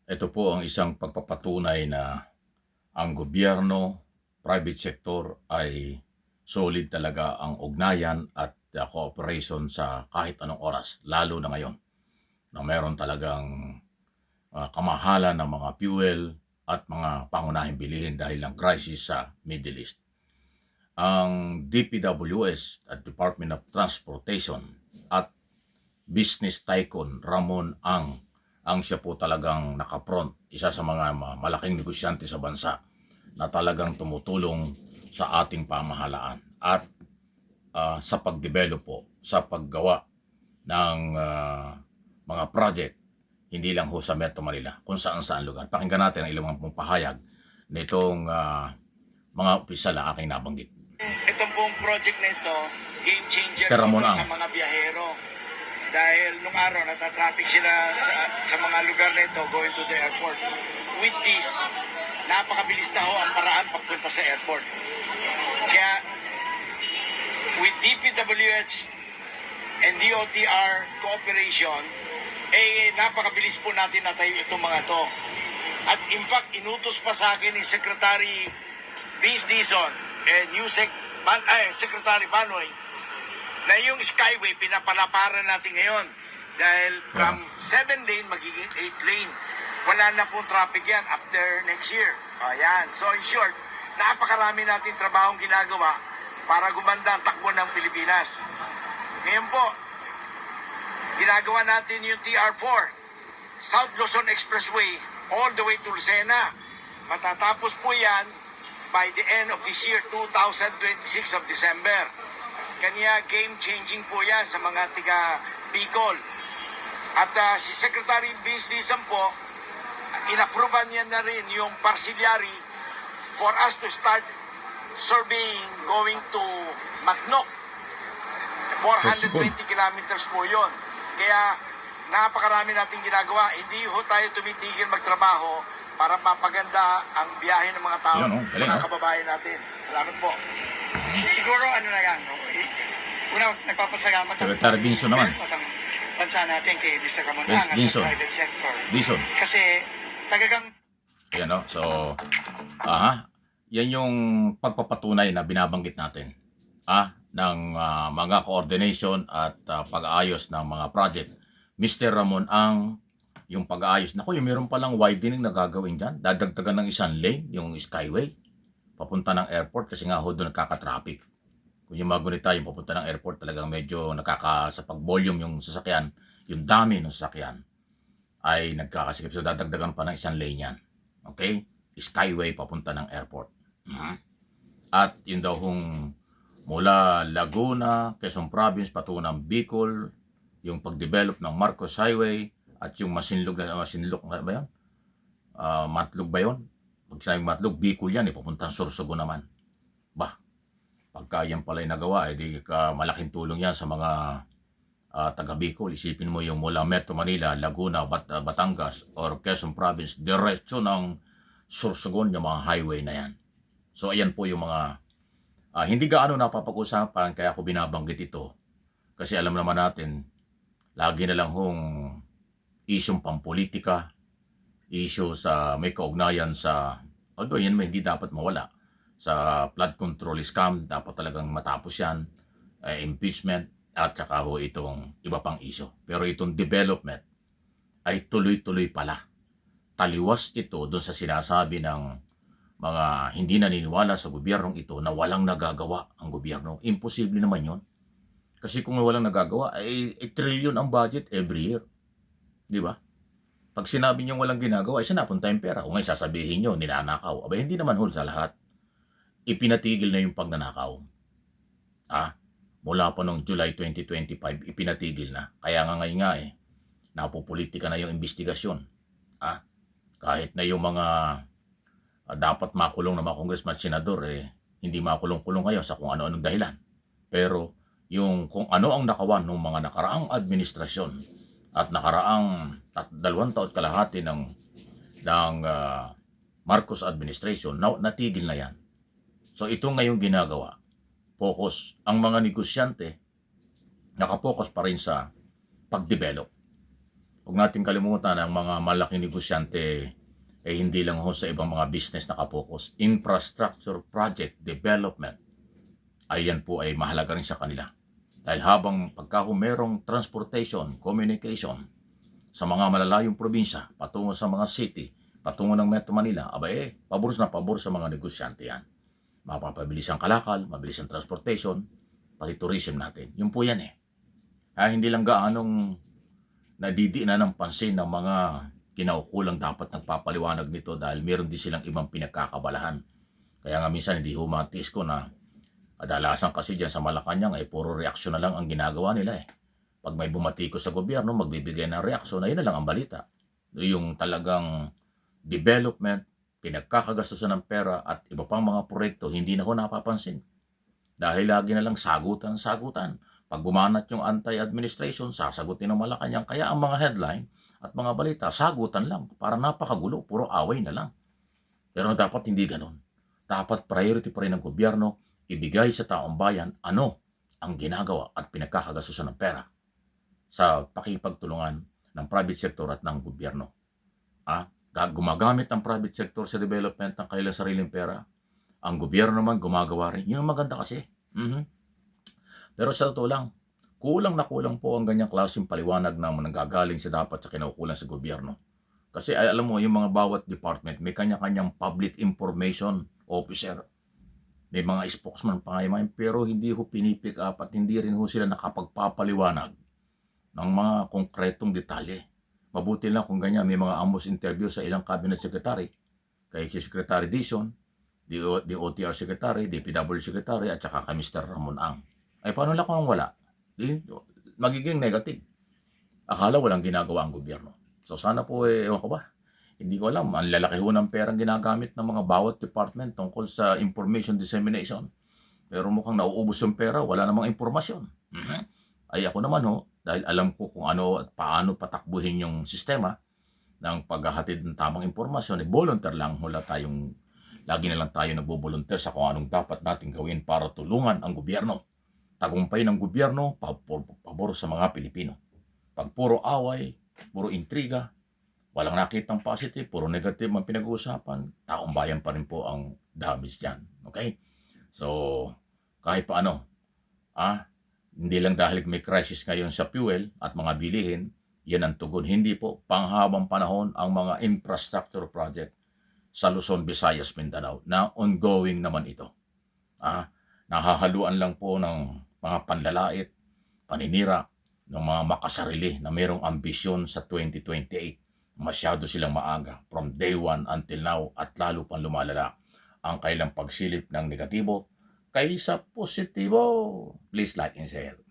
Ito po ang isang pagpapatunay na ang gobyerno, private sector ay solid talaga ang ugnayan at cooperation sa kahit anong oras, lalo na ngayon na meron talagang kamahalan ng mga fuel at mga pangunahing bilihin dahil ng crisis sa Middle East. Ang DPWS at Department of Transportation at business tycoon Ramon ang siya po talagang nakapront, isa sa mga malaking negosyante sa bansa na talagang tumutulong sa ating pamahalaan at sa pagdevelop po, sa paggawa ng mga project, hindi lang ho sa Metro Manila, kung saan-saan lugar. Pakinggan natin ang ilang mga pahayag nitong mga opisyal na aking nabanggit. Ito pong project na ito, game changer Mr. Ramon po Ang. sa mga biyahero. Dahil nung araw, natatraffic sila sa mga lugar na ito going to the airport. With this, napakabilis na ho ang paraan pagpunta sa airport. Kaya, with DPWH and DOTR cooperation, napakabilis po natin natayo itong mga to. At in fact, inutos pa sa akin ni Secretary Vince Dizon and Secretary Banoy na yung Skyway pinapalaparan natin ngayon dahil from 7 lane magiging 8 lane. Wala na pong traffic yan after next year. Ayan. So in short, napakarami natin trabahong ginagawa para gumanda ang takbo ng Pilipinas. Ngayon po, ginagawa natin yung TR4, South Luzon Expressway, all the way to Lucena. Matatapos po yan by the end of this year, 2026 of December. Kanya game-changing po yan sa mga tiga Bicol. At si Secretary Vince Dizon po, inapprovean niya na rin yung parcellary for us to start surveying going to Macnoc. 420 kilometers po yun. Kaya napakarami natin ginagawa. Hindi ho tayo tumitigil magtrabaho para mapaganda ang biyahe ng mga tao, mga kababayan natin. Salamat po. Siguro ano na yan, no? Una, nagpapasalamat Secretary Binson naman. Ang bansa natin kay Mr. Ramon Yes, Ang at Binson. sa private sector. Binson. Kasi talagang Yan o. So, yan yung pagpapatunay na binabanggit natin ng mga coordination at pag-aayos ng mga project. Mr. Ramon Ang, yung pag-aayos. Naku, yung meron palang widening na gagawin dyan. Dadagdagan ng isang lane, yung Skyway, papunta ng airport kasi nga ho doon nagkaka-traffic. Kung yung mga gunita, yung papunta ng airport, talagang medyo sa pag-volume yung sasakyan, yung dami ng sasakyan ay nagkakasikip. So, dadagdagan pa ng isang lane yan. Okay? Skyway papunta ng airport. At yun daw kung mula Laguna, Quezon Province, patunang Bicol, yung pag-develop ng Marcos Highway, at yung Masinlog ba yan? Matlog ba yun? Pag sinabing Matlog, Bicol yan, papuntang Sorsogon naman. Bah, pagka yan pala'y nagawa, di malaking tulong yan sa mga taga Bicol. Isipin mo yung mula Metro Manila, Laguna, Batangas, or Quezon Province, diretso ng Sorsogon, yung mga highway na yan. So, ayan po yung mga hindi gaano napapag-usapan, kaya ako binabanggit ito. Kasi alam naman natin, lagi na lang hong isyong pampolitika, issue sa may kaugnayan sa, although yan hindi dapat mawala, sa flood control scam, dapat talagang matapos yan, impeachment, at saka ho itong iba pang issue. Pero itong development ay tuloy-tuloy pala. Taliwas ito doon sa sinasabi ng mga hindi naniniwala sa gobyernong ito na walang nagagawa ang gobyerno. Imposible naman yon. Kasi kung walang nagagawa, ay trillion ang budget every year. Di ba? Pag sinabi nyo walang ginagawa, ay saan napunta yung pera? Kung ngayon sasabihin nyo, ninanakaw. Aba, hindi naman sa lahat. Ipinatigil na yung pagnanakaw. Mula pa noong July 2025, ipinatigil na. Kaya nga ngayon nga napopolitika na yung investigasyon. Kahit na yung mga dapat makulong na mga congressman at senador, hindi makulong-kulong ngayon sa kung ano-anong dahilan. Pero yung kung ano ang nakawan ng mga nakaraang administrasyon at nakaraang 2 taon kalahati ng Marcos administration, natigil na yan. So ito ngayong ginagawa, focus. Ang mga negosyante, nakapokus pa rin sa pag-develop. Huwag natin kalimutan ang mga malaking negosyante hindi lang ho sa ibang mga business nakapokus. Infrastructure project development, ayan po ay mahalaga rin sa kanila. Dahil habang pagka merong transportation, communication sa mga malalayong probinsya, patungo sa mga city, patungo ng Metro Manila, pabor na pabor sa mga negosyante yan. Mapapabilis ang kalakal, mabilis ang transportation, pati tourism natin. Yun po yan hindi lang gaanong nadidiinan ng pansin ng mga kinaukulang dapat nagpapaliwanag nito dahil meron din silang ibang pinagkakabalahan. Kaya nga minsan hindi humatis ko na kadalasan kasi dyan sa Malacanang puro reaksyon na lang ang ginagawa nila Pag may bumati ko sa gobyerno, magbibigay ng reaksyon, ayun na lang ang balita. Yung talagang development, pinagkakagastusan ng pera at iba pang mga proyekto, hindi na ko napapansin. Dahil lagi na lang sagutan. Pag bumanat yung anti-administration, sasagutin ng Malacanang. Kaya ang mga headline at mga balita, sagutan lang. Para napakagulo, puro away na lang. Pero dapat hindi ganun. Dapat priority pa rin ng gobyerno, ibigay sa taong bayan ano ang ginagawa at pinagkakagastusan ng pera sa pakipagtulungan ng private sector at ng gobyerno. Gumagamit ng private sector sa development ng kanilang sariling pera. Ang gobyerno naman gumagawa rin. Yun ang maganda kasi. Pero sa totoo lang, kulang na kulang po ang ganyang klaseng paliwanag na nanggagaling sa dapat sa kinukulang sa gobyerno. Kasi alam mo, yung mga bawat department, may kanya-kanyang public information officer. May mga spokesman pa ngayon, pero hindi ho pinipick up at hindi rin ho sila nakapagpapaliwanag ng mga konkretong detalye. Mabuti lang kung ganyan, may mga ambos interview sa ilang cabinet secretary, kay si Secretary Dizon, DOTR Secretary, DPW Secretary, at saka kay Mr. Ramon Ang. Paano lang kung wala? Magiging negative. Akala walang ginagawa ang gobyerno. So sana po, ewan ko ba, hindi ko alam, ang lalaki ho ng perang ginagamit ng mga bawat department tungkol sa information dissemination. Pero mukhang nauubos yung pera, wala namang impormasyon. Ay ako naman dahil alam ko kung ano at paano patakbuhin yung sistema ng paghahatid ng tamang impormasyon, volunteer lang, lagi na lang tayo nagbo-volunteer sa kung anong dapat natin gawin para tulungan ang gobyerno. Tagumpay ng gobyerno, pabor sa mga Pilipino. Pag puro away, puro intriga, walang nakitang positive, puro negative ang pinag-uusapan, taong bayan pa rin po ang damage dyan. Okay? So, kahit paano, hindi lang dahil may crisis ngayon sa fuel at mga bilihin, yan ang tugon. Hindi po, panghabang panahon ang mga infrastructure project sa Luzon, Visayas, Mindanao na ongoing naman ito. Nahahaluan lang po ng mga panlalait, paninira, ng mga makasarili na mayroong ambisyon sa 2028. Masyado silang maaga from day 1 until now at lalo pang lumalala ang kailang pagsilip ng negatibo kaysa positibo. Please like and share.